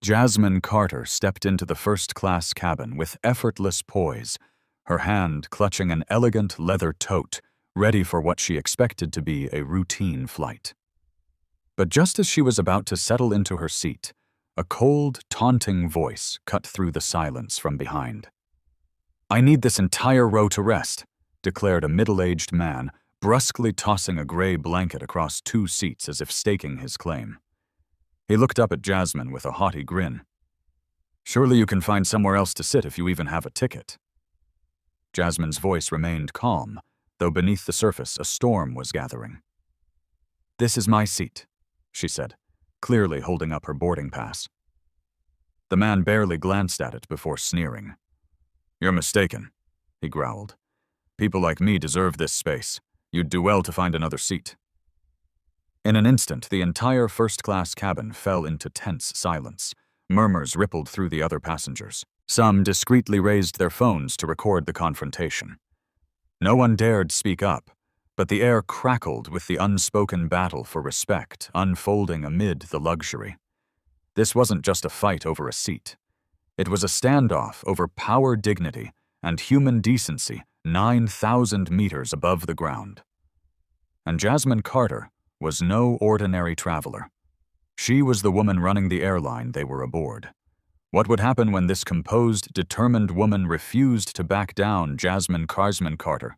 Jasmine Carter stepped into the first-class cabin with effortless poise, her hand clutching an elegant leather tote, ready for what she expected to be a routine flight. But just as she was about to settle into her seat, a cold, taunting voice cut through the silence from behind. "I need this entire row to rest," declared a middle-aged man, brusquely tossing a gray blanket across 2 seats as if staking his claim. He looked up at Jasmine with a haughty grin. "Surely you can find somewhere else to sit if you even have a ticket." Jasmine's voice remained calm, though beneath the surface a storm was gathering. "This is my seat," she said, clearly holding up her boarding pass. The man barely glanced at it before sneering. "You're mistaken," he growled. "People like me deserve this space. You'd do well to find another seat." In an instant, the entire first-class cabin fell into tense silence. Murmurs rippled through the other passengers. Some discreetly raised their phones to record the confrontation. No one dared speak up, but the air crackled with the unspoken battle for respect unfolding amid the luxury. This wasn't just a fight over a seat. It was a standoff over power, dignity, and human decency 9,000 meters above the ground. And Jasmine Carter was no ordinary traveler. She was the woman running the airline they were aboard. What would happen when this composed, determined woman refused to back down? Jasmine Carter,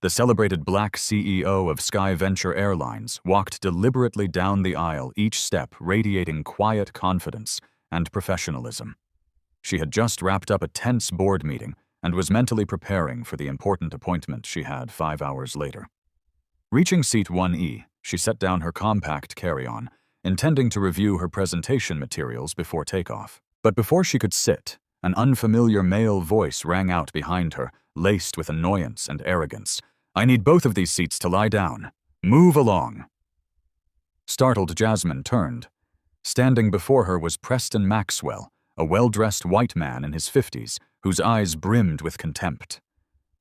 the celebrated black CEO of Sky Venture Airlines, walked deliberately down the aisle, each step radiating quiet confidence and professionalism. She had just wrapped up a tense board meeting and was mentally preparing for the important appointment she had 5 hours later. Reaching seat 1E, she set down her compact carry-on, intending to review her presentation materials before takeoff. But before she could sit, an unfamiliar male voice rang out behind her, laced with annoyance and arrogance. "I need both of these seats to lie down. Move along." Startled, Jasmine turned. Standing before her was Preston Maxwell, a well-dressed white man in his 50s, whose eyes brimmed with contempt.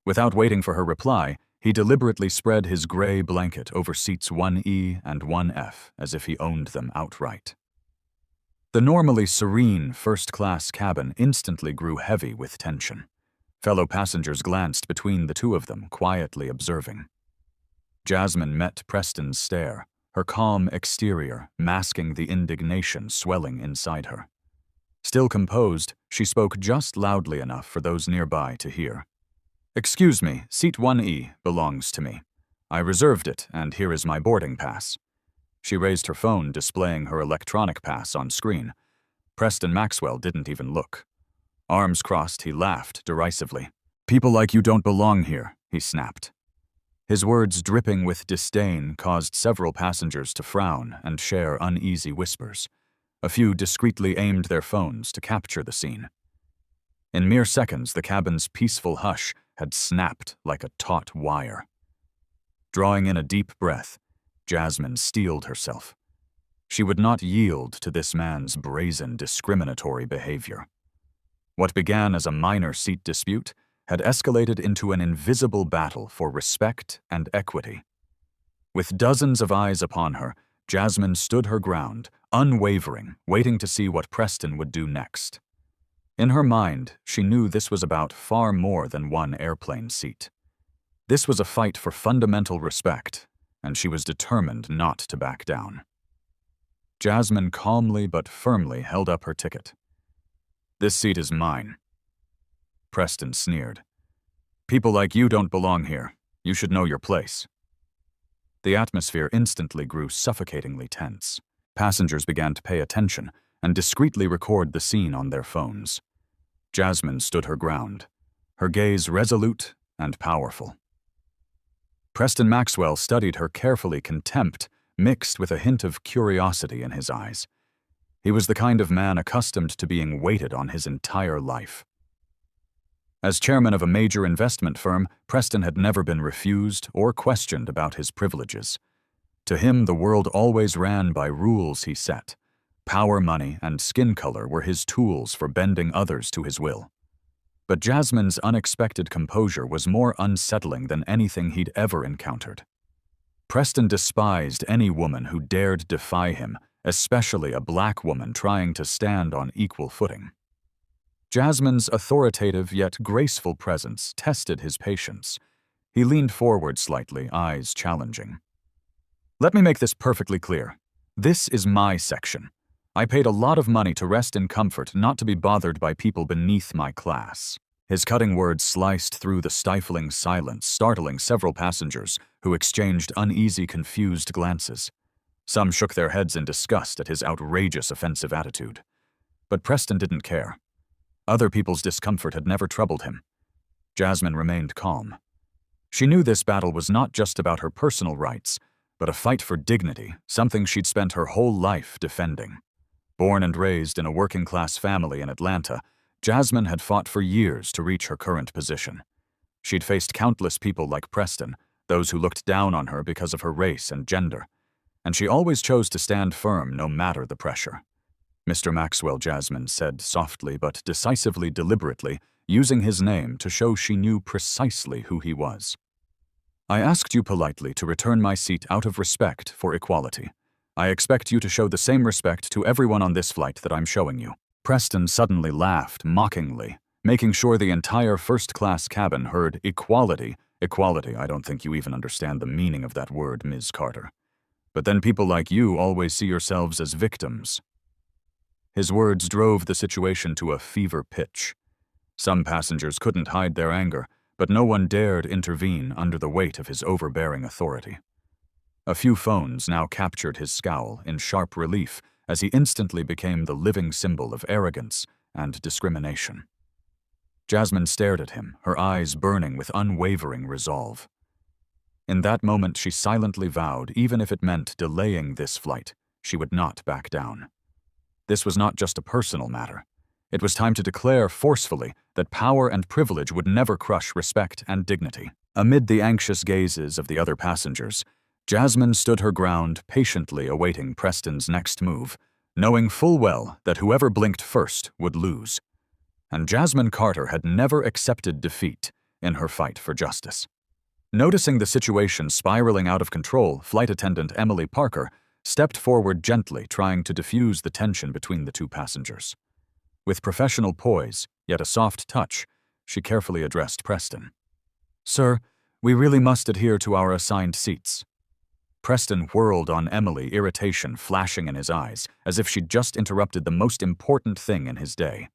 Without waiting for her reply, he deliberately spread his gray blanket over seats 1E and 1F as if he owned them outright. The normally serene first-class cabin instantly grew heavy with tension. Fellow passengers glanced between the two of them, quietly observing. Jasmine met Preston's stare, her calm exterior masking the indignation swelling inside her. Still composed, she spoke just loudly enough for those nearby to hear. "Excuse me, seat 1E belongs to me. I reserved it, and here is my boarding pass." She raised her phone, displaying her electronic pass on screen. Preston Maxwell didn't even look. Arms crossed, he laughed derisively. "People like you don't belong here," he snapped. His words, dripping with disdain, caused several passengers to frown and share uneasy whispers. A few discreetly aimed their phones to capture the scene. In mere seconds, the cabin's peaceful hush had snapped like a taut wire. Drawing in a deep breath, Jasmine steeled herself. She would not yield to this man's brazen, discriminatory behavior. What began as a minor seat dispute had escalated into an invisible battle for respect and equity. With dozens of eyes upon her, Jasmine stood her ground, unwavering, waiting to see what Preston would do next. In her mind, she knew this was about far more than one airplane seat. This was a fight for fundamental respect, and she was determined not to back down. Jasmine calmly but firmly held up her ticket. "This seat is mine." Preston sneered. "People like you don't belong here. You should know your place." The atmosphere instantly grew suffocatingly tense. Passengers began to pay attention and discreetly record the scene on their phones. Jasmine stood her ground, her gaze resolute and powerful. Preston Maxwell studied her carefully, contempt mixed with a hint of curiosity in his eyes. He was the kind of man accustomed to being waited on his entire life. As chairman of a major investment firm, Preston had never been refused or questioned about his privileges. To him, the world always ran by rules he set. Power, money, and skin color were his tools for bending others to his will. But Jasmine's unexpected composure was more unsettling than anything he'd ever encountered. Preston despised any woman who dared defy him, especially a black woman trying to stand on equal footing. Jasmine's authoritative yet graceful presence tested his patience. He leaned forward slightly, eyes challenging. "Let me make this perfectly clear. This is my section. I paid a lot of money to rest in comfort, not to be bothered by people beneath my class." His cutting words sliced through the stifling silence, startling several passengers who exchanged uneasy, confused glances. Some shook their heads in disgust at his outrageous, offensive attitude. But Preston didn't care. Other people's discomfort had never troubled him. Jasmine remained calm. She knew this battle was not just about her personal rights, but a fight for dignity, something she'd spent her whole life defending. Born and raised in a working-class family in Atlanta, Jasmine had fought for years to reach her current position. She'd faced countless people like Preston, those who looked down on her because of her race and gender, and she always chose to stand firm no matter the pressure. "Mr. Maxwell," Jasmine said softly but decisively, deliberately, using his name to show she knew precisely who he was. "I asked you politely to return my seat out of respect for equality. I expect you to show the same respect to everyone on this flight that I'm showing you." Preston suddenly laughed mockingly, making sure the entire first-class cabin heard equality. Equality, I don't think you even understand the meaning of that word, Ms. Carter. But then people like you always see yourselves as victims. His words drove the situation to a fever pitch. Some passengers couldn't hide their anger, but no one dared intervene under the weight of his overbearing authority. A few phones now captured his scowl in sharp relief as he instantly became the living symbol of arrogance and discrimination. Jasmine stared at him, her eyes burning with unwavering resolve. In that moment, she silently vowed, even if it meant delaying this flight, she would not back down. This was not just a personal matter. It was time to declare forcefully that power and privilege would never crush respect and dignity. Amid the anxious gazes of the other passengers, Jasmine stood her ground, patiently awaiting Preston's next move, knowing full well that whoever blinked first would lose. And Jasmine Carter had never accepted defeat in her fight for justice. Noticing the situation spiraling out of control, flight attendant Emily Parker stepped forward gently, trying to diffuse the tension between the two passengers. With professional poise, yet a soft touch, she carefully addressed Preston. "Sir, we really must adhere to our assigned seats." Preston whirled on Emily, irritation flashing in his eyes, as if she'd just interrupted the most important thing in his day.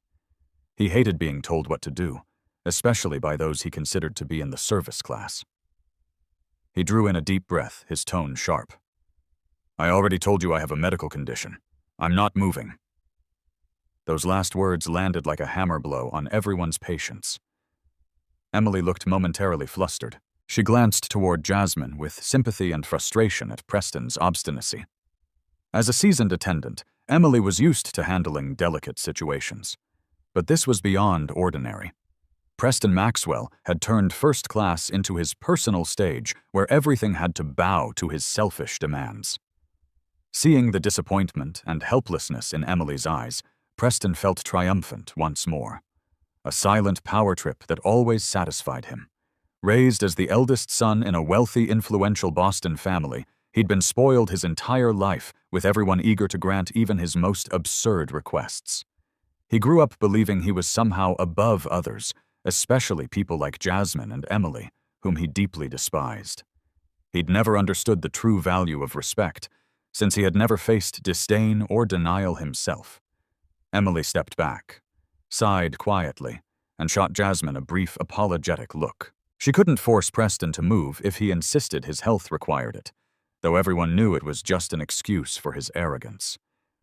He hated being told what to do, especially by those he considered to be in the service class. He drew in a deep breath, his tone sharp. "I already told you I have a medical condition. I'm not moving." Those last words landed like a hammer blow on everyone's patience. Emily looked momentarily flustered. She glanced toward Jasmine with sympathy and frustration at Preston's obstinacy. As a seasoned attendant, Emily was used to handling delicate situations. But this was beyond ordinary. Preston Maxwell had turned first class into his personal stage where everything had to bow to his selfish demands. Seeing the disappointment and helplessness in Emily's eyes, Preston felt triumphant once more. A silent power trip that always satisfied him. Raised as the eldest son in a wealthy, influential Boston family, he'd been spoiled his entire life, with everyone eager to grant even his most absurd requests. He grew up believing he was somehow above others, especially people like Jasmine and Emily, whom he deeply despised. He'd never understood the true value of respect, since he had never faced disdain or denial himself. Emily stepped back, sighed quietly, and shot Jasmine a brief, apologetic look. She couldn't force Preston to move if he insisted his health required it, though everyone knew it was just an excuse for his arrogance.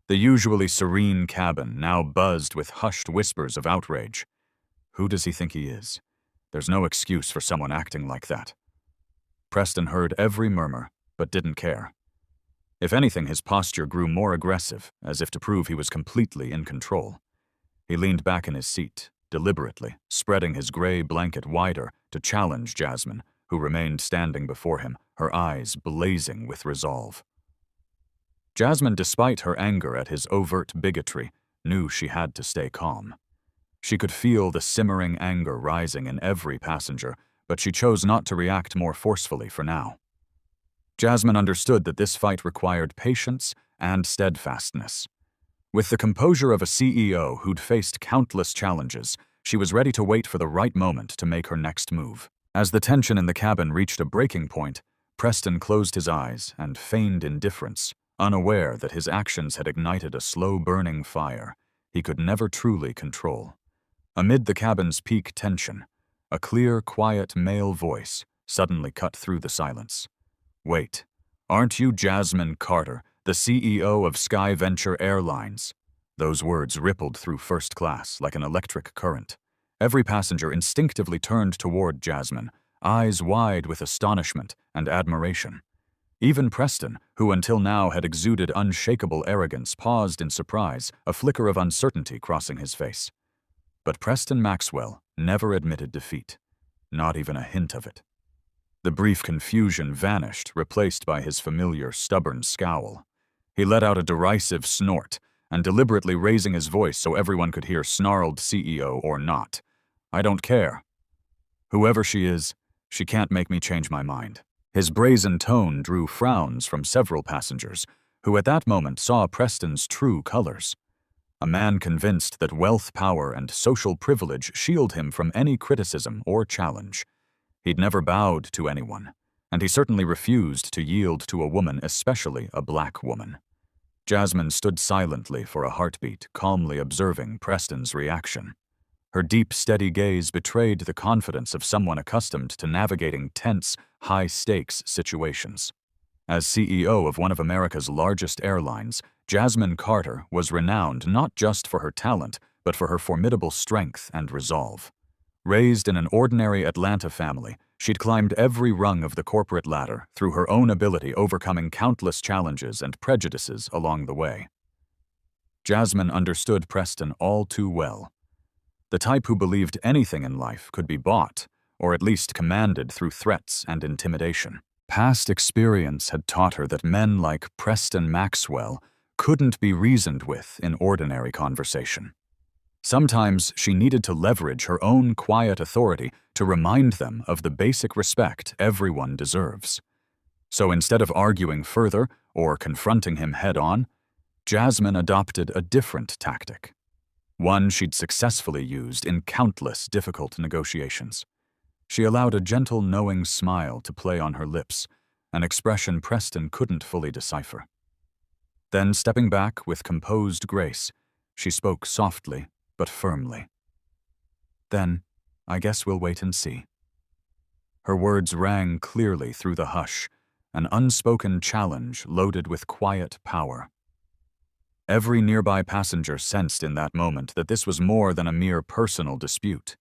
The usually serene cabin now buzzed with hushed whispers of outrage. Who does he think he is? There's no excuse for someone acting like that. Preston heard every murmur, but didn't care. If anything, his posture grew more aggressive, as if to prove he was completely in control. He leaned back in his seat, deliberately, spreading his gray blanket wider to challenge Jasmine, who remained standing before him, her eyes blazing with resolve. Jasmine, despite her anger at his overt bigotry, knew she had to stay calm. She could feel the simmering anger rising in every passenger, but she chose not to react more forcefully for now. Jasmine understood that this fight required patience and steadfastness. With the composure of a CEO who'd faced countless challenges, she was ready to wait for the right moment to make her next move. As the tension in the cabin reached a breaking point, Preston closed his eyes and feigned indifference, unaware that his actions had ignited a slow-burning fire he could never truly control. Amid the cabin's peak tension, a clear, quiet male voice suddenly cut through the silence. "Wait, aren't you Jasmine Carter, the CEO of SkyVenture Airlines?" Those words rippled through first class like an electric current. Every passenger instinctively turned toward Jasmine, eyes wide with astonishment and admiration. Even Preston, who until now had exuded unshakable arrogance, paused in surprise, a flicker of uncertainty crossing his face. But Preston Maxwell never admitted defeat, not even a hint of it. The brief confusion vanished, replaced by his familiar, stubborn scowl. He let out a derisive snort, and deliberately raising his voice so everyone could hear, snarled, "CEO or not, I don't care. Whoever she is, she can't make me change my mind." His brazen tone drew frowns from several passengers, who at that moment saw Preston's true colors. A man convinced that wealth, power, and social privilege shield him from any criticism or challenge. He'd never bowed to anyone, and he certainly refused to yield to a woman, especially a black woman. Jasmine stood silently for a heartbeat, calmly observing Preston's reaction. Her deep, steady gaze betrayed the confidence of someone accustomed to navigating tense, high-stakes situations. As CEO of one of America's largest airlines, Jasmine Carter was renowned not just for her talent, but for her formidable strength and resolve. Raised in an ordinary Atlanta family, she'd climbed every rung of the corporate ladder through her own ability, overcoming countless challenges and prejudices along the way. Jasmine understood Preston all too well. The type who believed anything in life could be bought, or at least commanded through threats and intimidation. Past experience had taught her that men like Preston Maxwell couldn't be reasoned with in ordinary conversation. Sometimes she needed to leverage her own quiet authority to remind them of the basic respect everyone deserves. So instead of arguing further or confronting him head-on, Jasmine adopted a different tactic. One she'd successfully used in countless difficult negotiations. She allowed a gentle, knowing smile to play on her lips, an expression Preston couldn't fully decipher. Then, stepping back with composed grace, she spoke softly but firmly. "Then, I guess we'll wait and see." Her words rang clearly through the hush, an unspoken challenge loaded with quiet power. Every nearby passenger sensed in that moment that this was more than a mere personal dispute.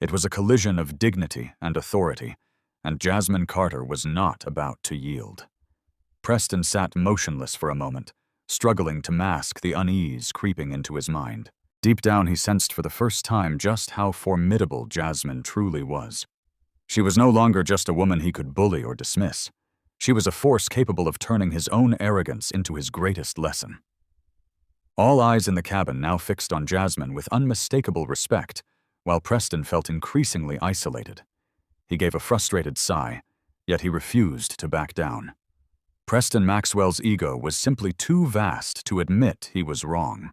It was a collision of dignity and authority, and Jasmine Carter was not about to yield. Preston sat motionless for a moment, struggling to mask the unease creeping into his mind. Deep down, he sensed for the first time just how formidable Jasmine truly was. She was no longer just a woman he could bully or dismiss. She was a force capable of turning his own arrogance into his greatest lesson. All eyes in the cabin now fixed on Jasmine with unmistakable respect, while Preston felt increasingly isolated. He gave a frustrated sigh, yet he refused to back down. Preston Maxwell's ego was simply too vast to admit he was wrong.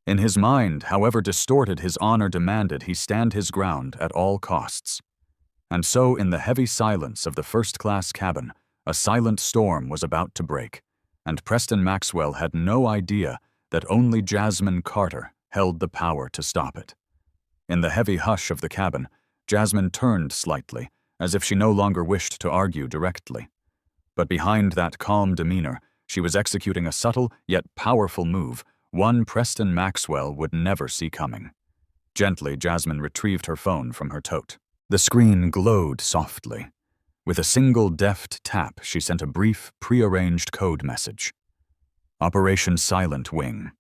In his mind, however distorted his honor demanded he stand his ground at all costs. And so, in the heavy silence of the first-class cabin, a silent storm was about to break, and Preston Maxwell had no idea that only Jasmine Carter held the power to stop it. In the heavy hush of the cabin, Jasmine turned slightly, as if she no longer wished to argue directly. But behind that calm demeanor, she was executing a subtle yet powerful move, one Preston Maxwell would never see coming. Gently, Jasmine retrieved her phone from her tote. The screen glowed softly. With a single deft tap, she sent a brief, prearranged code message. Operation Silent Wing.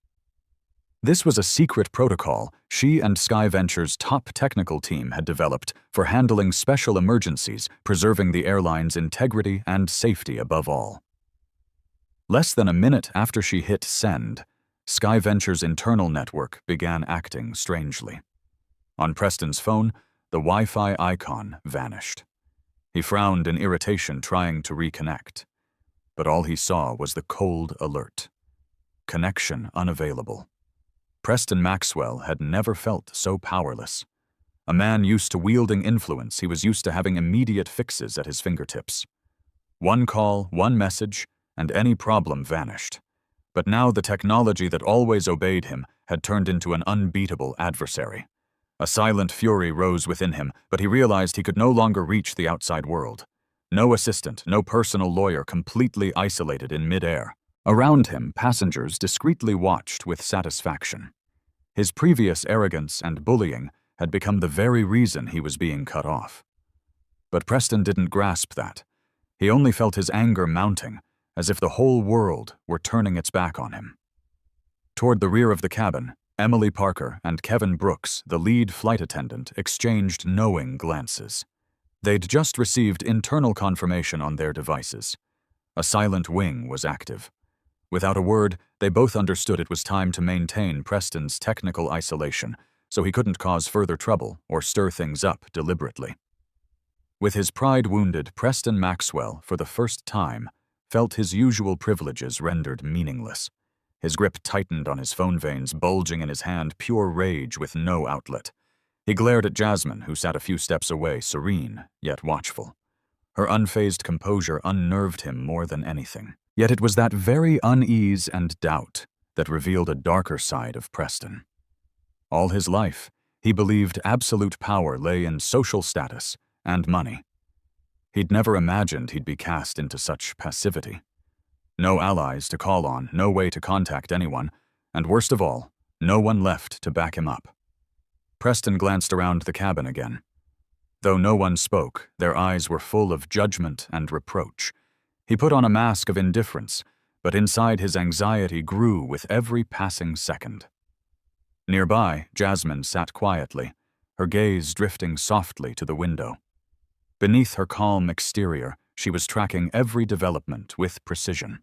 This was a secret protocol she and SkyVenture's top technical team had developed for handling special emergencies, preserving the airline's integrity and safety above all. Less than a minute after she hit send, SkyVenture's internal network began acting strangely. On Preston's phone, the Wi-Fi icon vanished. He frowned in irritation, trying to reconnect. But all he saw was the cold alert. connection unavailable. Preston Maxwell had never felt so powerless. A man used to wielding influence, he was used to having immediate fixes at his fingertips. One call, one message, and any problem vanished. But now the technology that always obeyed him had turned into an unbeatable adversary. A silent fury rose within him, but he realized he could no longer reach the outside world. No assistant, no personal lawyer, completely isolated in midair. Around him, passengers discreetly watched with satisfaction. His previous arrogance and bullying had become the very reason he was being cut off. But Preston didn't grasp that. He only felt his anger mounting, as if the whole world were turning its back on him. Toward the rear of the cabin, Emily Parker and Kevin Brooks, the lead flight attendant, exchanged knowing glances. They'd just received internal confirmation on their devices. A silent wing was active. Without a word, they both understood it was time to maintain Preston's technical isolation, so he couldn't cause further trouble or stir things up deliberately. With his pride wounded, Preston Maxwell, for the first time, felt his usual privileges rendered meaningless. His grip tightened on his phone veins, bulging in his hand, pure rage with no outlet. He glared at Jasmine, who sat a few steps away, serene, yet watchful. Her unfazed composure unnerved him more than anything. Yet it was that very unease and doubt that revealed a darker side of Preston. All his life, he believed absolute power lay in social status and money. He'd never imagined he'd be cast into such passivity. No allies to call on, no way to contact anyone, and worst of all, no one left to back him up. Preston glanced around the cabin again. Though no one spoke, their eyes were full of judgment and reproach. He put on a mask of indifference, but inside his anxiety grew with every passing second. Nearby, Jasmine sat quietly, her gaze drifting softly to the window. Beneath her calm exterior, she was tracking every development with precision.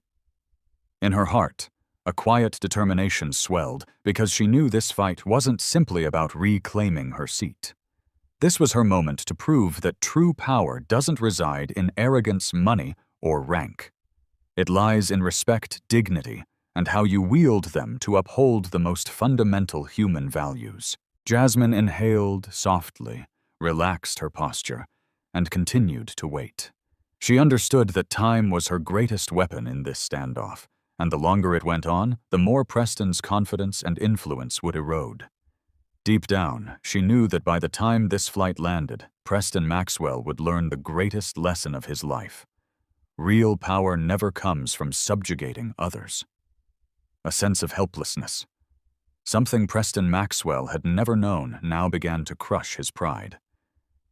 In her heart, a quiet determination swelled because she knew this fight wasn't simply about reclaiming her seat. This was her moment to prove that true power doesn't reside in arrogance, money, or rank. It lies in respect, dignity, and how you wield them to uphold the most fundamental human values. Jasmine inhaled softly, relaxed her posture, and continued to wait. She understood that time was her greatest weapon in this standoff, and the longer it went on, the more Preston's confidence and influence would erode. Deep down, she knew that by the time this flight landed, Preston Maxwell would learn the greatest lesson of his life. Real power never comes from subjugating others. A sense of helplessness. Something Preston Maxwell had never known now began to crush his pride.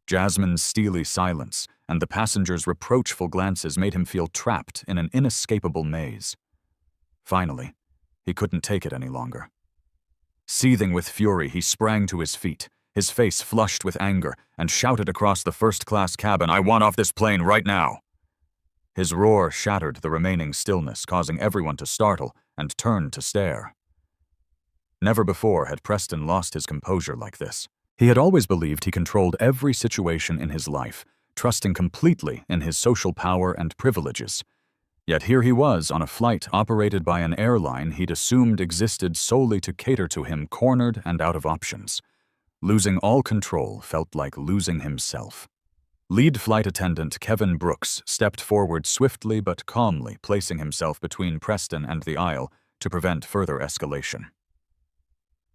Jasmine's steely silence and the passengers' reproachful glances made him feel trapped in an inescapable maze. Finally, he couldn't take it any longer. Seething with fury, he sprang to his feet, his face flushed with anger, and shouted across the first-class cabin, "I want off this plane right now!" His roar shattered the remaining stillness, causing everyone to startle and turn to stare. Never before had Preston lost his composure like this. He had always believed he controlled every situation in his life, trusting completely in his social power and privileges. Yet here he was on a flight operated by an airline he'd assumed existed solely to cater to him, cornered and out of options. Losing all control felt like losing himself. Lead flight attendant Kevin Brooks stepped forward swiftly but calmly, placing himself between Preston and the aisle to prevent further escalation.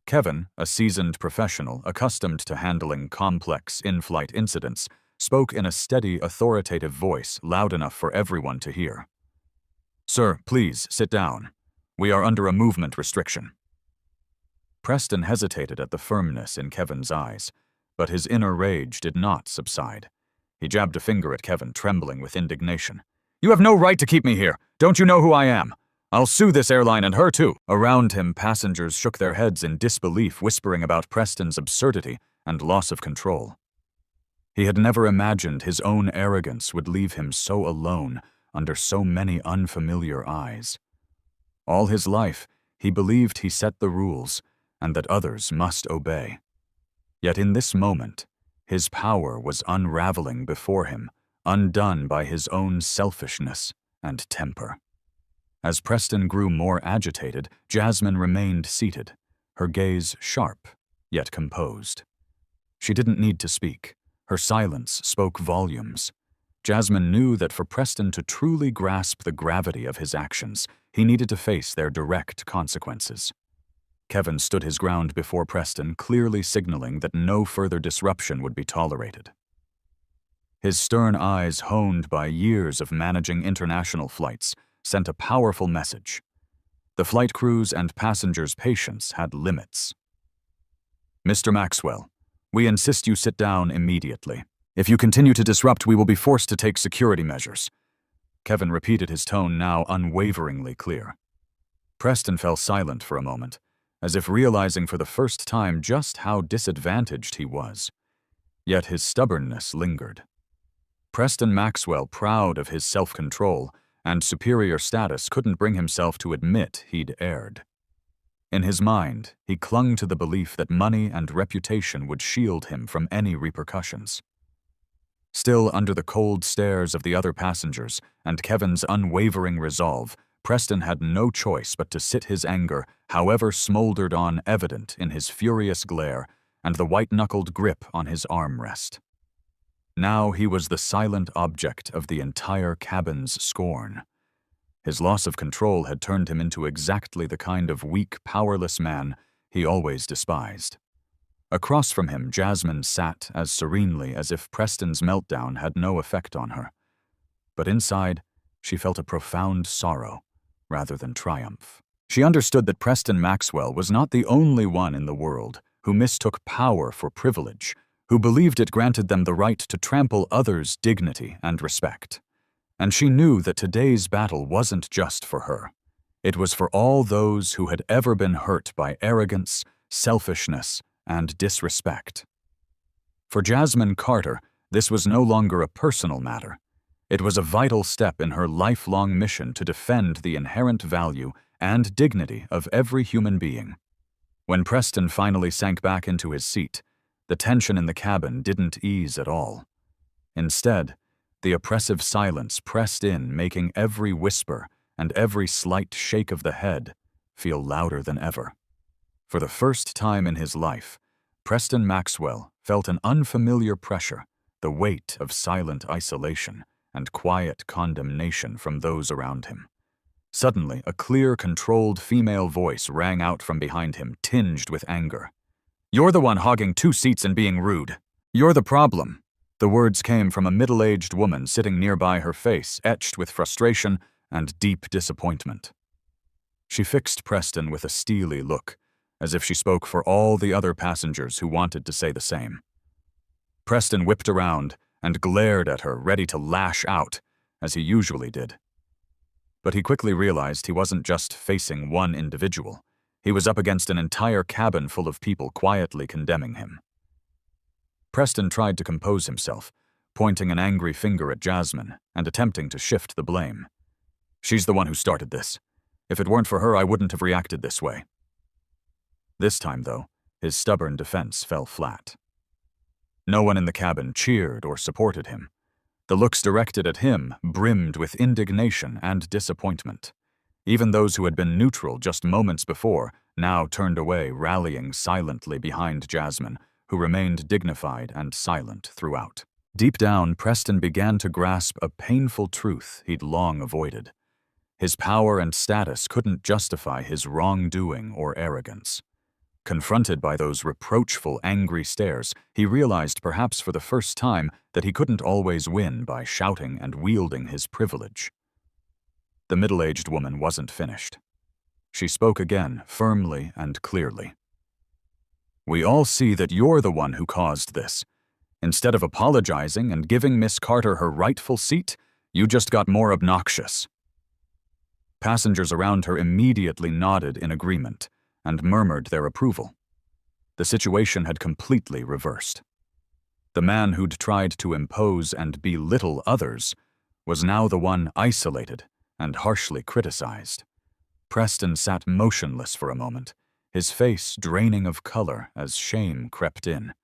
Kevin, a seasoned professional accustomed to handling complex in-flight incidents, spoke in a steady, authoritative voice loud enough for everyone to hear. "Sir, please sit down. We are under a movement restriction." Preston hesitated at the firmness in Kevin's eyes, but his inner rage did not subside. He jabbed a finger at Kevin, trembling with indignation. "You have no right to keep me here. Don't you know who I am? I'll sue this airline and her too." Around him, passengers shook their heads in disbelief, whispering about Preston's absurdity and loss of control. He had never imagined his own arrogance would leave him so alone under so many unfamiliar eyes. All his life, he believed he set the rules and that others must obey. Yet in this moment, his power was unraveling before him, undone by his own selfishness and temper. As Preston grew more agitated, Jasmine remained seated, her gaze sharp, yet composed. She didn't need to speak. Her silence spoke volumes. Jasmine knew that for Preston to truly grasp the gravity of his actions, he needed to face their direct consequences. Kevin stood his ground before Preston, clearly signaling that no further disruption would be tolerated. His stern eyes, honed by years of managing international flights, sent a powerful message. The flight crews and passengers' patience had limits. "Mr. Maxwell, we insist you sit down immediately. If you continue to disrupt, we will be forced to take security measures." Kevin repeated, his tone now unwaveringly clear. Preston fell silent for a moment, as if realizing for the first time just how disadvantaged he was. Yet his stubbornness lingered. Preston Maxwell, proud of his self-control and superior status, couldn't bring himself to admit he'd erred. In his mind, he clung to the belief that money and reputation would shield him from any repercussions. Still, under the cold stares of the other passengers and Kevin's unwavering resolve, Preston had no choice but to sit his anger, however smoldered on, evident in his furious glare and the white-knuckled grip on his armrest. Now he was the silent object of the entire cabin's scorn. His loss of control had turned him into exactly the kind of weak, powerless man he always despised. Across from him, Jasmine sat as serenely as if Preston's meltdown had no effect on her. But inside, she felt a profound sorrow, rather than triumph. She understood that Preston Maxwell was not the only one in the world who mistook power for privilege, who believed it granted them the right to trample others' dignity and respect. And she knew that today's battle wasn't just for her. It was for all those who had ever been hurt by arrogance, selfishness, and disrespect. For Jasmine Carter, this was no longer a personal matter. It was a vital step in her lifelong mission to defend the inherent value and dignity of every human being. When Preston finally sank back into his seat, the tension in the cabin didn't ease at all. Instead, the oppressive silence pressed in, making every whisper and every slight shake of the head feel louder than ever. For the first time in his life, Preston Maxwell felt an unfamiliar pressure, the weight of silent isolation and quiet condemnation from those around him. Suddenly, a clear, controlled female voice rang out from behind him, tinged with anger. "You're the one hogging 2 seats and being rude. You're the problem." The words came from a middle-aged woman sitting nearby, her face etched with frustration and deep disappointment. She fixed Preston with a steely look, as if she spoke for all the other passengers who wanted to say the same. Preston whipped around and glared at her, ready to lash out, as he usually did. But he quickly realized he wasn't just facing one individual. He was up against an entire cabin full of people quietly condemning him. Preston tried to compose himself, pointing an angry finger at Jasmine and attempting to shift the blame. "She's the one who started this. If it weren't for her, I wouldn't have reacted this way." This time, though, his stubborn defense fell flat. No one in the cabin cheered or supported him. The looks directed at him brimmed with indignation and disappointment. Even those who had been neutral just moments before now turned away, rallying silently behind Jasmine, who remained dignified and silent throughout. Deep down, Preston began to grasp a painful truth he'd long avoided. His power and status couldn't justify his wrongdoing or arrogance. Confronted by those reproachful, angry stares, he realized, perhaps for the first time, that he couldn't always win by shouting and wielding his privilege. The middle-aged woman wasn't finished. She spoke again, firmly and clearly. "We all see that you're the one who caused this. Instead of apologizing and giving Miss Carter her rightful seat, you just got more obnoxious." Passengers around her immediately nodded in agreement and murmured their approval. The situation had completely reversed. The man who'd tried to impose and belittle others was now the one isolated and harshly criticized. Preston sat motionless for a moment, his face draining of color as shame crept in.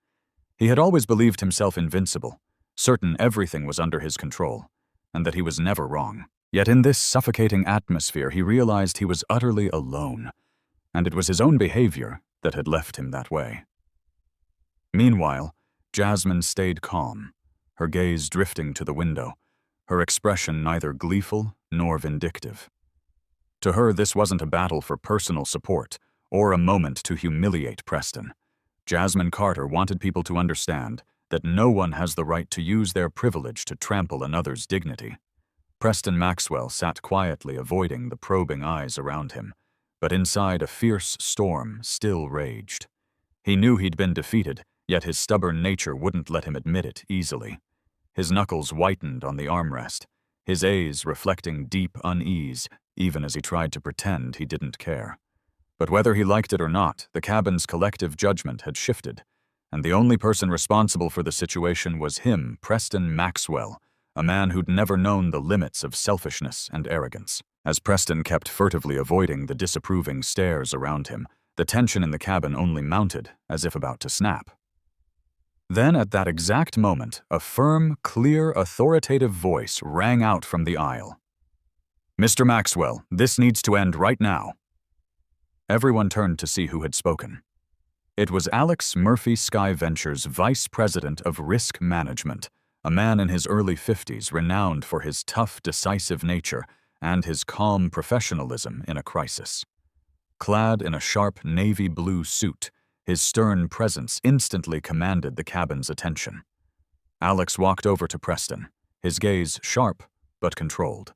He had always believed himself invincible, certain everything was under his control, and that he was never wrong. Yet in this suffocating atmosphere, he realized he was utterly alone, and it was his own behavior that had left him that way. Meanwhile, Jasmine stayed calm, her gaze drifting to the window, her expression neither gleeful nor vindictive. To her, this wasn't a battle for personal support or a moment to humiliate Preston. Jasmine Carter wanted people to understand that no one has the right to use their privilege to trample another's dignity. Preston Maxwell sat quietly, avoiding the probing eyes around him, but inside a fierce storm still raged. He knew he'd been defeated, yet his stubborn nature wouldn't let him admit it easily. His knuckles whitened on the armrest, his eyes reflecting deep unease, even as he tried to pretend he didn't care. But whether he liked it or not, the cabin's collective judgment had shifted, and the only person responsible for the situation was him, Preston Maxwell, a man who'd never known the limits of selfishness and arrogance. As Preston kept furtively avoiding the disapproving stares around him, the tension in the cabin only mounted, as if about to snap. Then, at that exact moment, a firm, clear, authoritative voice rang out from the aisle. "Mr. Maxwell, this needs to end right now." Everyone turned to see who had spoken. It was Alex Murphy SkyVenture's Vice President of Risk Management, a man in his early 50s renowned for his tough, decisive nature and his calm professionalism in a crisis. Clad in a sharp navy blue suit, his stern presence instantly commanded the cabin's attention. Alex walked over to Preston, his gaze sharp but controlled.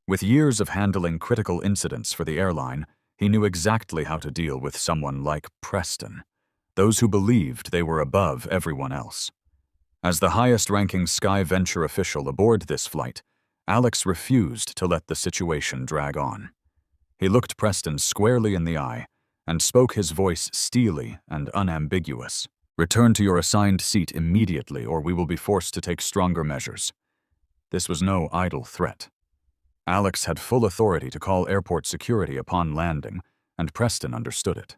With years of handling critical incidents for the airline, he knew exactly how to deal with someone like Preston, those who believed they were above everyone else. As the highest-ranking SkyVenture official aboard this flight, Alex refused to let the situation drag on. He looked Preston squarely in the eye and spoke, his voice steely and unambiguous. "Return to your assigned seat immediately, or we will be forced to take stronger measures." This was no idle threat. Alex had full authority to call airport security upon landing, and Preston understood it.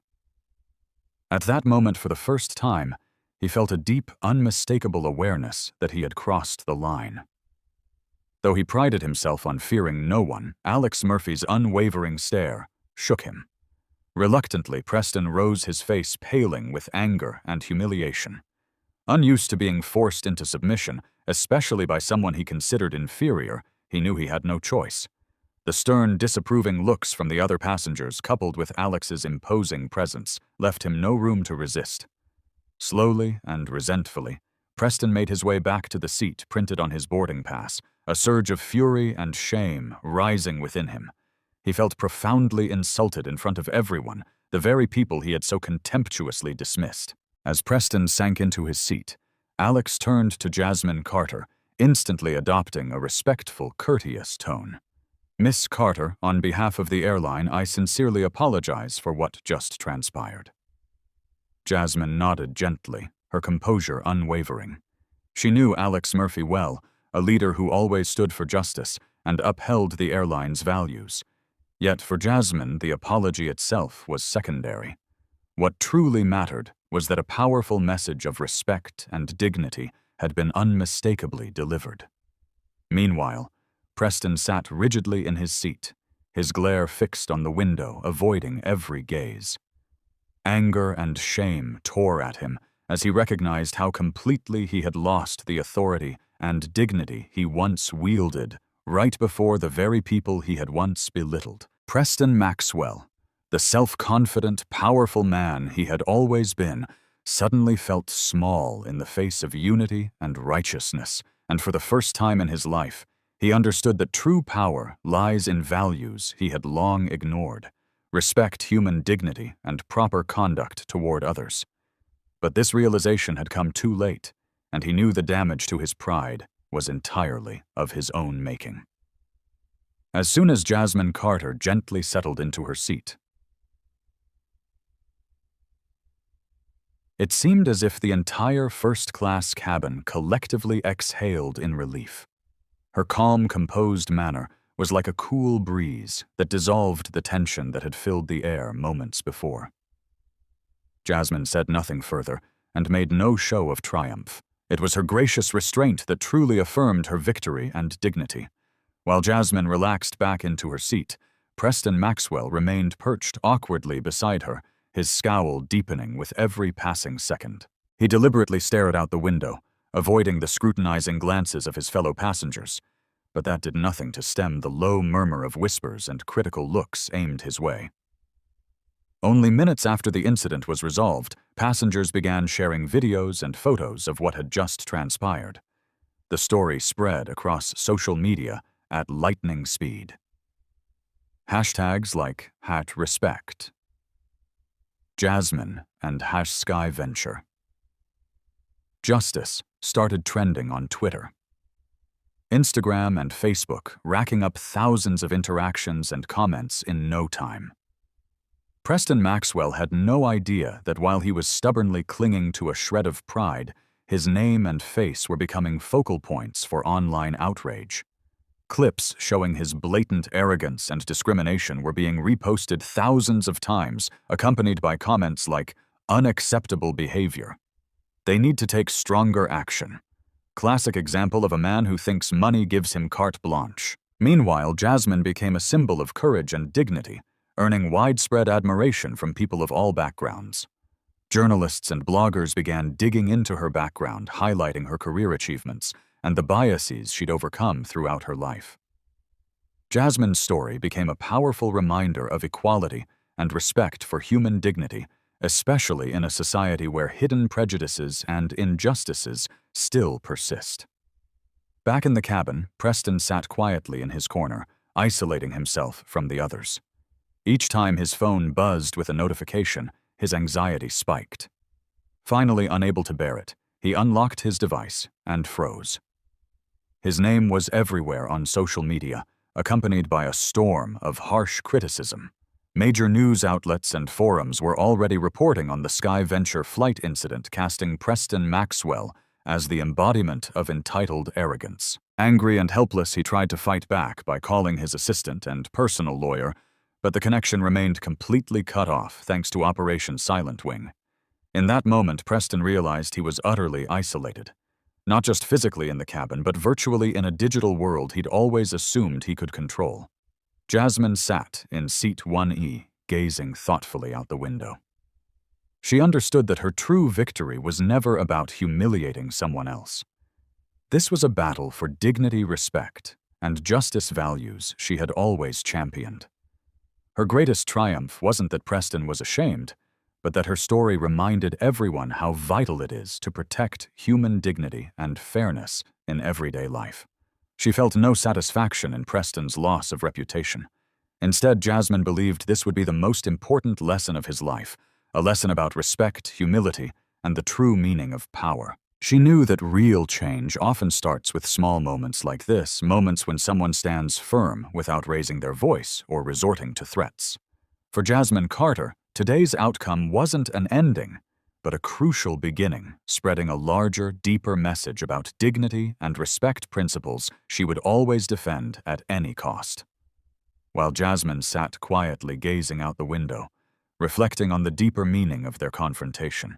At that moment, for the first time, he felt a deep, unmistakable awareness that he had crossed the line. Though he prided himself on fearing no one, Alex Murphy's unwavering stare shook him. Reluctantly, Preston rose, his face paling with anger and humiliation. Unused to being forced into submission, especially by someone he considered inferior, he knew he had no choice. The stern, disapproving looks from the other passengers, coupled with Alex's imposing presence, left him no room to resist. Slowly and resentfully, Preston made his way back to the seat printed on his boarding pass, a surge of fury and shame rising within him. He felt profoundly insulted in front of everyone, the very people he had so contemptuously dismissed. As Preston sank into his seat, Alex turned to Jasmine Carter, instantly adopting a respectful, courteous tone. "Miss Carter, on behalf of the airline, I sincerely apologize for what just transpired." Jasmine nodded gently, her composure unwavering. She knew Alex Murphy well, a leader who always stood for justice and upheld the airline's values. Yet for Jasmine, the apology itself was secondary. What truly mattered was that a powerful message of respect and dignity had been unmistakably delivered. Meanwhile, Preston sat rigidly in his seat, his glare fixed on the window, avoiding every gaze. Anger and shame tore at him as he recognized how completely he had lost the authority and dignity he once wielded right before the very people he had once belittled. Preston Maxwell, the self-confident, powerful man he had always been, suddenly felt small in the face of unity and righteousness, and for the first time in his life, he understood that true power lies in values he had long ignored: respect, human dignity, and proper conduct toward others. But this realization had come too late, and he knew the damage to his pride was entirely of his own making. As soon as Jasmine Carter gently settled into her seat, it seemed as if the entire first-class cabin collectively exhaled in relief. Her calm, composed manner was like a cool breeze that dissolved the tension that had filled the air moments before. Jasmine said nothing further and made no show of triumph. It was her gracious restraint that truly affirmed her victory and dignity. While Jasmine relaxed back into her seat, Preston Maxwell remained perched awkwardly beside her, his scowl deepening with every passing second. He deliberately stared out the window, avoiding the scrutinizing glances of his fellow passengers, but that did nothing to stem the low murmur of whispers and critical looks aimed his way. Only minutes after the incident was resolved, passengers began sharing videos and photos of what had just transpired. The story spread across social media at lightning speed. Hashtags like #respect, Jasmine, and #SkyVenture. Justice started trending on Twitter, Instagram, and Facebook, racking up thousands of interactions and comments in no time. Preston Maxwell had no idea that while he was stubbornly clinging to a shred of pride, his name and face were becoming focal points for online outrage. Clips showing his blatant arrogance and discrimination were being reposted thousands of times, accompanied by comments like, "Unacceptable behavior. They need to take stronger action. Classic example of a man who thinks money gives him carte blanche." Meanwhile, Jasmine became a symbol of courage and dignity, earning widespread admiration from people of all backgrounds. Journalists and bloggers began digging into her background, highlighting her career achievements and the biases she'd overcome throughout her life. Jasmine's story became a powerful reminder of equality and respect for human dignity, especially in a society where hidden prejudices and injustices still persist. Back in the cabin, Preston sat quietly in his corner, isolating himself from the others. Each time his phone buzzed with a notification, his anxiety spiked. Finally, unable to bear it, he unlocked his device and froze. His name was everywhere on social media, accompanied by a storm of harsh criticism. Major news outlets and forums were already reporting on the SkyVenture flight incident, casting Preston Maxwell as the embodiment of entitled arrogance. Angry and helpless, he tried to fight back by calling his assistant and personal lawyer, but the connection remained completely cut off thanks to Operation Silent Wing. In that moment, Preston realized he was utterly isolated. Not just physically in the cabin, but virtually in a digital world he'd always assumed he could control. Jasmine sat in seat 1E, gazing thoughtfully out the window. She understood that her true victory was never about humiliating someone else. This was a battle for dignity, respect, and justice, values she had always championed. Her greatest triumph wasn't that Preston was ashamed, but that her story reminded everyone how vital it is to protect human dignity and fairness in everyday life. She felt no satisfaction in Preston's loss of reputation. Instead, Jasmine believed this would be the most important lesson of his life, a lesson about respect, humility, and the true meaning of power. She knew that real change often starts with small moments like this, moments when someone stands firm without raising their voice or resorting to threats. For Jasmine Carter, today's outcome wasn't an ending, but a crucial beginning, spreading a larger, deeper message about dignity and respect, principles she would always defend at any cost. While Jasmine sat quietly gazing out the window, reflecting on the deeper meaning of their confrontation,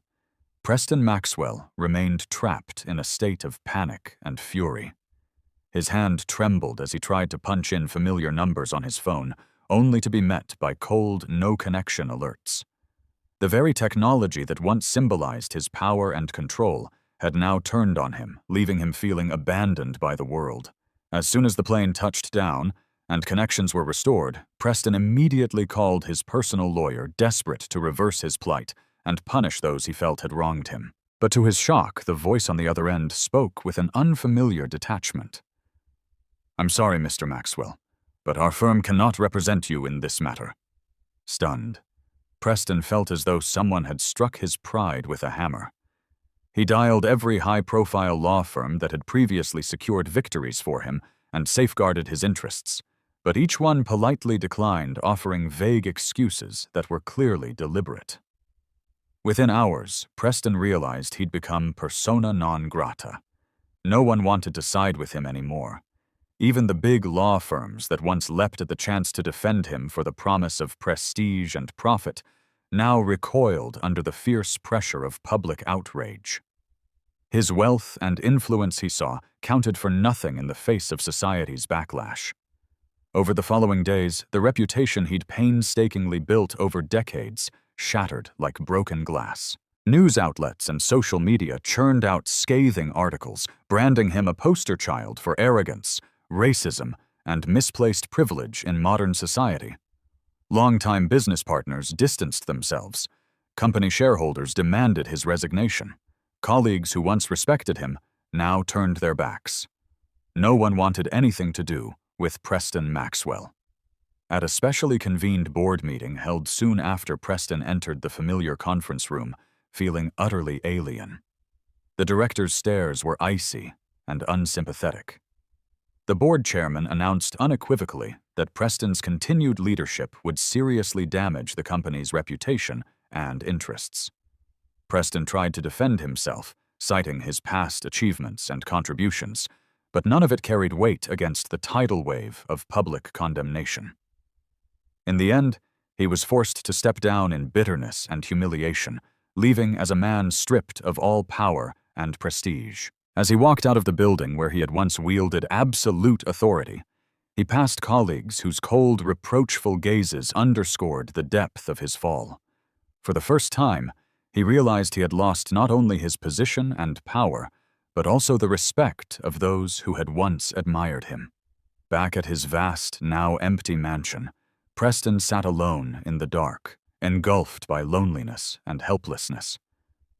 Preston Maxwell remained trapped in a state of panic and fury. His hand trembled as he tried to punch in familiar numbers on his phone, only to be met by cold, no-connection alerts. The very technology that once symbolized his power and control had now turned on him, leaving him feeling abandoned by the world. As soon as the plane touched down and connections were restored, Preston immediately called his personal lawyer, desperate to reverse his plight and punish those he felt had wronged him. But to his shock, the voice on the other end spoke with an unfamiliar detachment. "I'm sorry, Mr. Maxwell, but our firm cannot represent you in this matter." Stunned, Preston felt as though someone had struck his pride with a hammer. He dialed every high-profile law firm that had previously secured victories for him and safeguarded his interests, but each one politely declined, offering vague excuses that were clearly deliberate. Within hours, Preston realized he'd become persona non grata. No one wanted to side with him anymore. Even the big law firms that once leapt at the chance to defend him for the promise of prestige and profit now recoiled under the fierce pressure of public outrage. His wealth and influence, he saw, counted for nothing in the face of society's backlash. Over the following days, the reputation he'd painstakingly built over decades shattered like broken glass. News outlets and social media churned out scathing articles, branding him a poster child for arrogance, racism, and misplaced privilege in modern society. Longtime business partners distanced themselves. Company shareholders demanded his resignation. Colleagues who once respected him now turned their backs. No one wanted anything to do with Preston Maxwell. At a specially convened board meeting held soon after Preston entered the familiar conference room, feeling utterly alien. The director's stares were icy and unsympathetic. The board chairman announced unequivocally that Preston's continued leadership would seriously damage the company's reputation and interests. Preston tried to defend himself, citing his past achievements and contributions, but none of it carried weight against the tidal wave of public condemnation. In the end, he was forced to step down in bitterness and humiliation, leaving as a man stripped of all power and prestige. As he walked out of the building where he had once wielded absolute authority, he passed colleagues whose cold, reproachful gazes underscored the depth of his fall. For the first time, he realized he had lost not only his position and power, but also the respect of those who had once admired him. Back at his vast, now empty mansion, Preston sat alone in the dark, engulfed by loneliness and helplessness.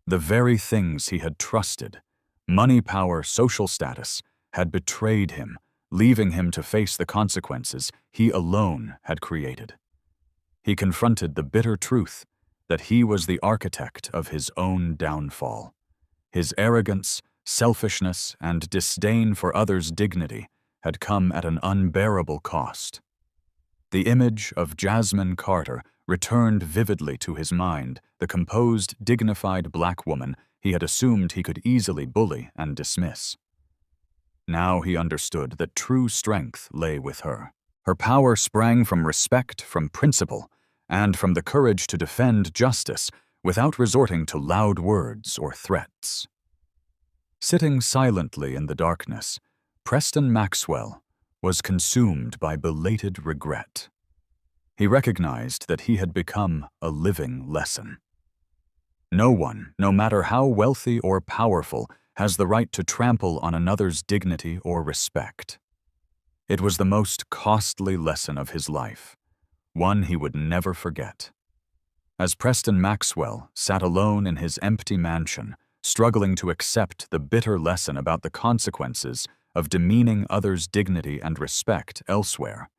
The very things he had trusted, money, power, social status, had betrayed him, leaving him to face the consequences he alone had created. He confronted the bitter truth that he was the architect of his own downfall. His arrogance, selfishness, and disdain for others' dignity had come at an unbearable cost. The image of Jasmine Carter returned vividly to his mind, the composed, dignified black woman he had assumed he could easily bully and dismiss. Now he understood that true strength lay with her. Her power sprang from respect, from principle, and from the courage to defend justice without resorting to loud words or threats. Sitting silently in the darkness, Preston Maxwell was consumed by belated regret. He recognized that he had become a living lesson. No one, no matter how wealthy or powerful, has the right to trample on another's dignity or respect. It was the most costly lesson of his life, one he would never forget. As Preston Maxwell sat alone in his empty mansion, struggling to accept the bitter lesson about the consequences of demeaning others' dignity and respect elsewhere,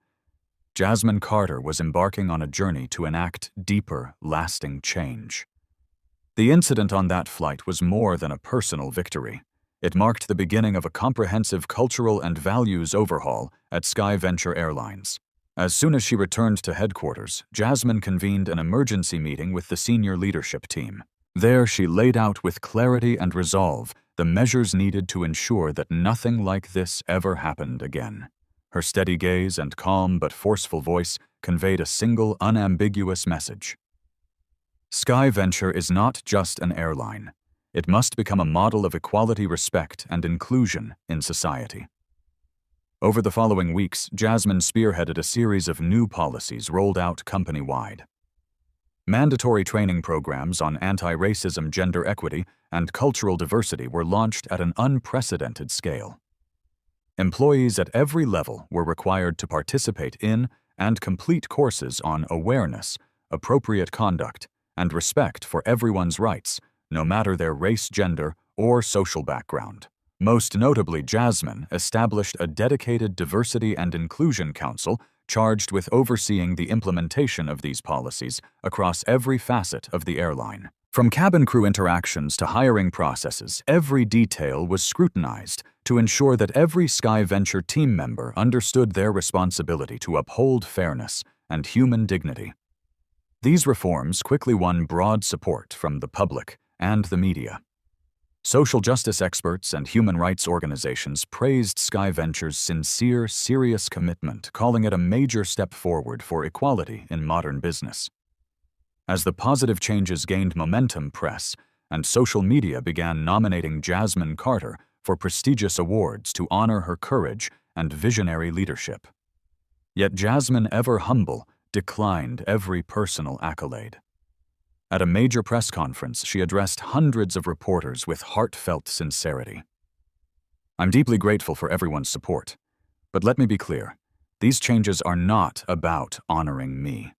Jasmine Carter was embarking on a journey to enact deeper, lasting change. The incident on that flight was more than a personal victory. It marked the beginning of a comprehensive cultural and values overhaul at SkyVenture Airlines. As soon as she returned to headquarters, Jasmine convened an emergency meeting with the senior leadership team. There, she laid out with clarity and resolve the measures needed to ensure that nothing like this ever happened again. Her steady gaze and calm but forceful voice conveyed a single, unambiguous message. SkyVenture is not just an airline. It must become a model of equality, respect, and inclusion in society. Over the following weeks, Jasmine spearheaded a series of new policies rolled out company-wide. Mandatory training programs on anti-racism, gender equity, and cultural diversity were launched at an unprecedented scale. Employees at every level were required to participate in and complete courses on awareness, appropriate conduct, and respect for everyone's rights, no matter their race, gender, or social background. Most notably, Jasmine established a dedicated Diversity and Inclusion Council charged with overseeing the implementation of these policies across every facet of the airline. From cabin crew interactions to hiring processes, every detail was scrutinized to ensure that every SkyVenture team member understood their responsibility to uphold fairness and human dignity. These reforms quickly won broad support from the public and the media. Social justice experts and human rights organizations praised SkyVenture's sincere, serious commitment, calling it a major step forward for equality in modern business. As the positive changes gained momentum, press and social media began nominating Jasmine Carter for prestigious awards to honor her courage and visionary leadership. Yet Jasmine, ever humble, declined every personal accolade. At a major press conference, she addressed hundreds of reporters with heartfelt sincerity. "I'm deeply grateful for everyone's support, but let me be clear, these changes are not about honoring me.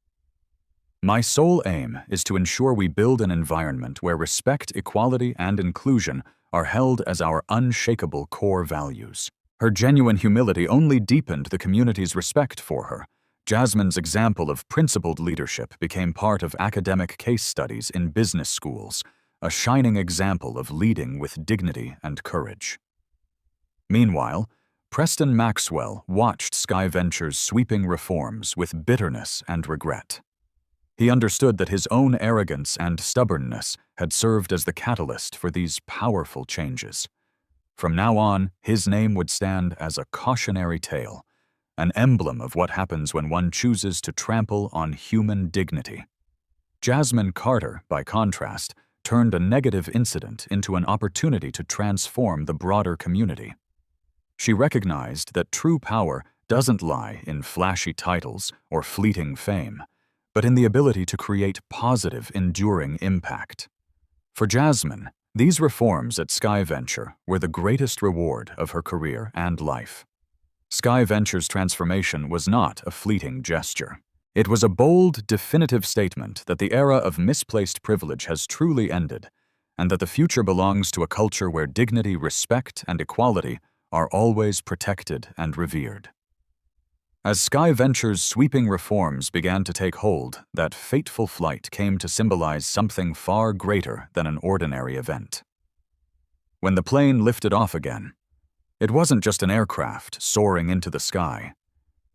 My sole aim is to ensure we build an environment where respect, equality, and inclusion are held as our unshakable core values." Her genuine humility only deepened the community's respect for her. Jasmine's example of principled leadership became part of academic case studies in business schools, a shining example of leading with dignity and courage. Meanwhile, Preston Maxwell watched Sky Ventures' sweeping reforms with bitterness and regret. He understood that his own arrogance and stubbornness had served as the catalyst for these powerful changes. From now on, his name would stand as a cautionary tale, an emblem of what happens when one chooses to trample on human dignity. Jasmine Carter, by contrast, turned a negative incident into an opportunity to transform the broader community. She recognized that true power doesn't lie in flashy titles or fleeting fame, but in the ability to create positive, enduring impact. For Jasmine, these reforms at Sky Venture were the greatest reward of her career and life. Sky Venture's transformation was not a fleeting gesture. It was a bold, definitive statement that the era of misplaced privilege has truly ended, and that the future belongs to a culture where dignity, respect, and equality are always protected and revered. As Sky Venture's sweeping reforms began to take hold, that fateful flight came to symbolize something far greater than an ordinary event. When the plane lifted off again, it wasn't just an aircraft soaring into the sky.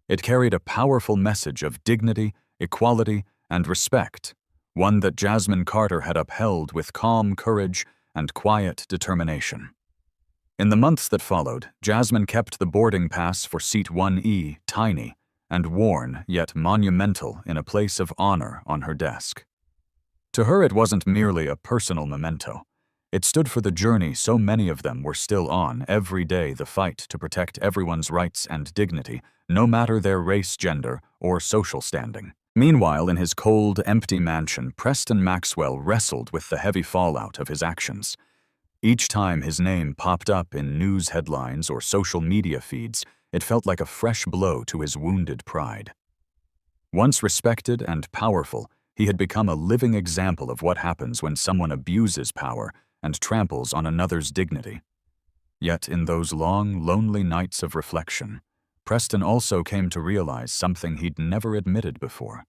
It carried a powerful message of dignity, equality, and respect, one that Jasmine Carter had upheld with calm courage and quiet determination. In the months that followed, Jasmine kept the boarding pass for Seat 1E tiny and worn yet monumental in a place of honor on her desk. To her, it wasn't merely a personal memento. It stood for the journey so many of them were still on every day, the fight to protect everyone's rights and dignity, no matter their race, gender, or social standing. Meanwhile, in his cold, empty mansion, Preston Maxwell wrestled with the heavy fallout of his actions. Each time his name popped up in news headlines or social media feeds, it felt like a fresh blow to his wounded pride. Once respected and powerful, he had become a living example of what happens when someone abuses power and tramples on another's dignity. Yet in those long, lonely nights of reflection, Preston also came to realize something he'd never admitted before.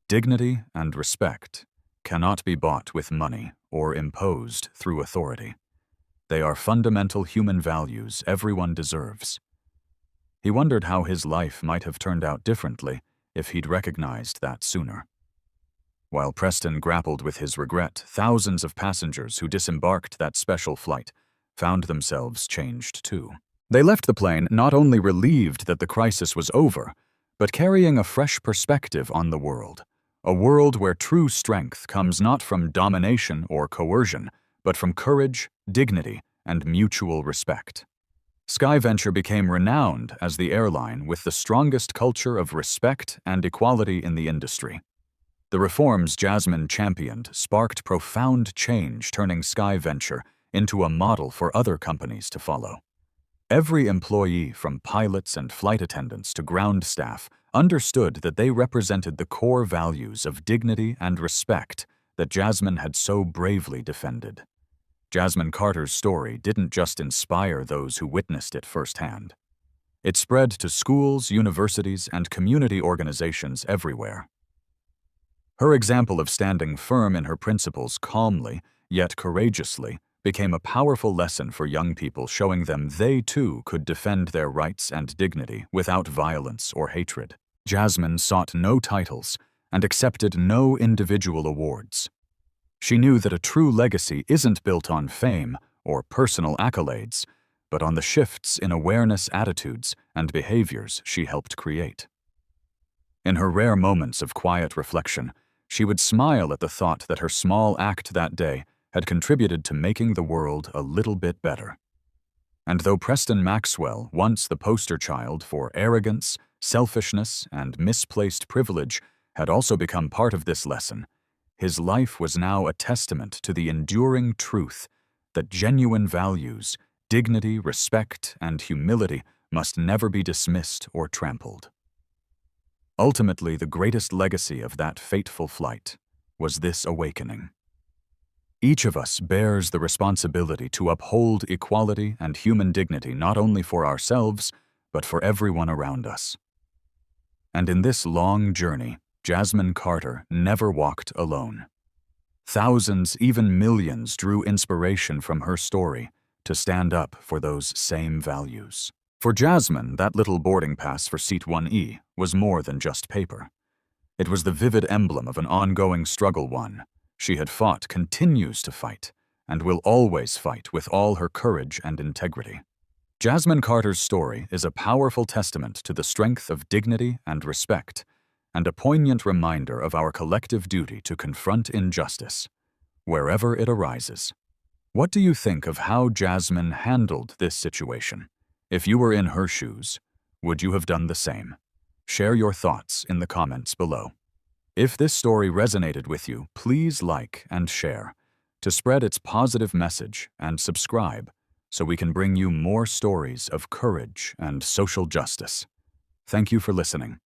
Dignity and respect cannot be bought with money or imposed through authority. They are fundamental human values everyone deserves. He wondered how his life might have turned out differently if he'd recognized that sooner. While Preston grappled with his regret, thousands of passengers who disembarked that special flight found themselves changed too. They left the plane not only relieved that the crisis was over, but carrying a fresh perspective on the world. A world where true strength comes not from domination or coercion, but from courage, dignity, and mutual respect. Sky Venture became renowned as the airline with the strongest culture of respect and equality in the industry. The reforms Jasmine championed sparked profound change, turning Sky Venture into a model for other companies to follow. Every employee, from pilots and flight attendants to ground staff, understood that they represented the core values of dignity and respect that Jasmine had so bravely defended. Jasmine Carter's story didn't just inspire those who witnessed it firsthand. It spread to schools, universities, and community organizations everywhere. Her example of standing firm in her principles calmly, yet courageously, became a powerful lesson for young people, showing them they too could defend their rights and dignity without violence or hatred. Jasmine sought no titles and accepted no individual awards. She knew that a true legacy isn't built on fame or personal accolades, but on the shifts in awareness, attitudes, and behaviors she helped create. In her rare moments of quiet reflection, she would smile at the thought that her small act that day had contributed to making the world a little bit better. And though Preston Maxwell, once the poster child for arrogance, Selfishness and misplaced privilege had also become part of this lesson. His life was now a testament to the enduring truth that genuine values, dignity, respect, and humility must never be dismissed or trampled. Ultimately, the greatest legacy of that fateful flight was this awakening. Each of us bears the responsibility to uphold equality and human dignity not only for ourselves, but for everyone around us. And in this long journey, Jasmine Carter never walked alone. Thousands, even millions, drew inspiration from her story to stand up for those same values. For Jasmine, that little boarding pass for Seat 1E was more than just paper. It was the vivid emblem of an ongoing struggle one she had fought, continues to fight, and will always fight with all her courage and integrity. Jasmine Carter's story is a powerful testament to the strength of dignity and respect, and a poignant reminder of our collective duty to confront injustice, wherever it arises. What do you think of how Jasmine handled this situation? If you were in her shoes, would you have done the same? Share your thoughts in the comments below. If this story resonated with you, please like and share to spread its positive message, and subscribe so we can bring you more stories of courage and social justice. Thank you for listening.